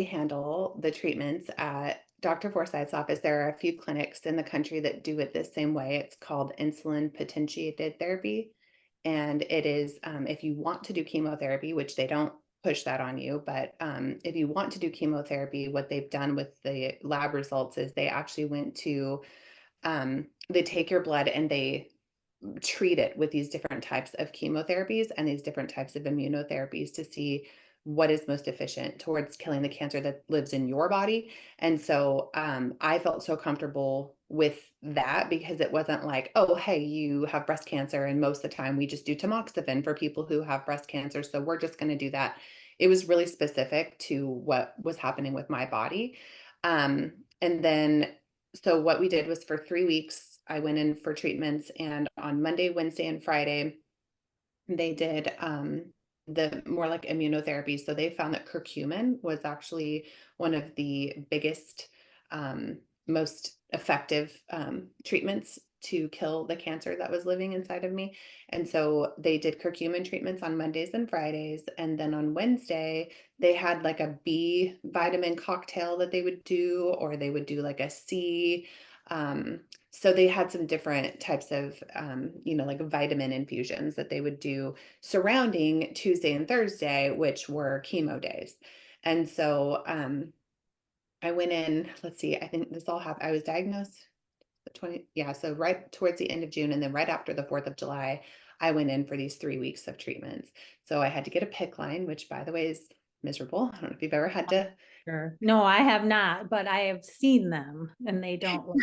I handle the treatments at Dr. Forsyth's office. There are a few clinics in the country that do it the same way. It's called insulin potentiated therapy. And it is, if you want to do chemotherapy, which they don't push that on you, but if you want to do chemotherapy, what they've done with the lab results is they actually went to, they take your blood and they treat it with these different types of chemotherapies and these different types of immunotherapies to see what is most efficient towards killing the cancer that lives in your body. And so I felt so comfortable with that because it wasn't like, oh, hey, you have breast cancer. And most of the time we just do tamoxifen for people who have breast cancer. So we're just going to do that. It was really specific to what was happening with my body. And then, so what we did was for 3 weeks, I went in for treatments, and on Monday, Wednesday, and Friday, they did the more like immunotherapy. So they found that curcumin was actually one of the biggest, most effective treatments to kill the cancer that was living inside of me. And so they did curcumin treatments on Mondays and Fridays. And then on Wednesday, they had like a B vitamin cocktail that they would do, or they would do like a C. So they had some different types of, like vitamin infusions that they would do surrounding Tuesday and Thursday, which were chemo days. And so I went in, let's see, I think this all happened. I was diagnosed the 20, yeah, so right towards the end of June, and then right after the 4th of July, I went in for these 3 weeks of treatments. So I had to get a PICC line, which by the way is miserable. I don't know if you've ever had to. Sure. No, I have not, but I have seen them and they don't look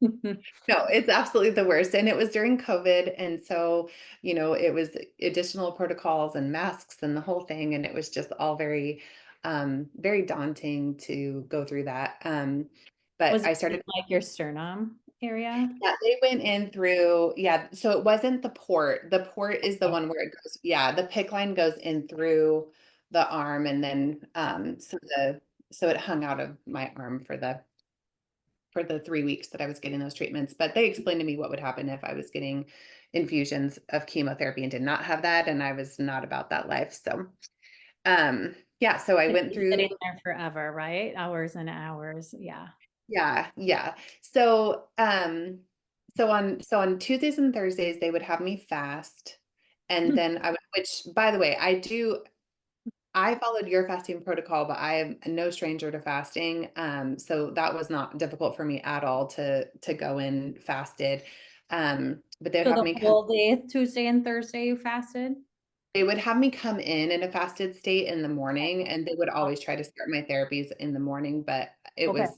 fun. No, it's absolutely the worst. And it was during COVID. And so, it was additional protocols and masks and the whole thing. And it was just all very, very daunting to go through that. But Was I it started. like your sternum area? Yeah, they went in through, yeah. So it wasn't the port. The port is the Okay. one where it goes. Yeah, the PICC line goes in through the arm, and then so it hung out of my arm for the 3 weeks that I was getting those treatments. But they explained to me what would happen if I was getting infusions of chemotherapy and did not have that, and I was not about that life. So yeah, so I You'd went be through. sitting there forever, right? Hours and hours. Yeah. Yeah, yeah. So, so on Tuesdays and Thursdays, they would have me fast, and then I would, which by the way, I followed your fasting protocol, but I am no stranger to fasting. So that was not difficult for me at all to go in fasted. But they'd So have the me come. whole day, Tuesday and Thursday, you fasted? They would have me come in a fasted state in the morning, and they would always try to start my therapies in the morning. But it Okay. was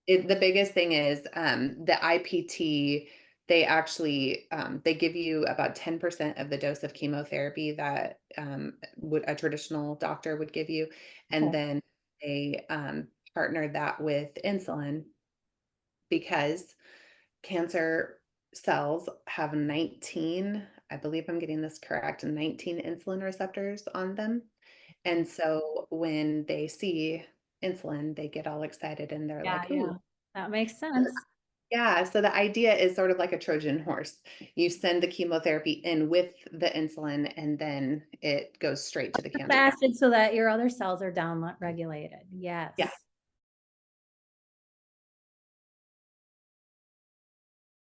the biggest thing is the IPT. They actually they give you about 10% of the dose of chemotherapy that would a traditional doctor would give you, and Okay. then they partnered that with insulin because cancer cells have 19, I believe I'm getting this correct, 19 insulin receptors on them. And so when they see insulin, they get all excited and they're Yeah, like, yeah. ooh. That makes sense. Yeah, so the idea is sort of like a Trojan horse. You send the chemotherapy in with the insulin, and then it goes straight to the cancer. Fasted so that your other cells are down regulated. Yeah, Yes.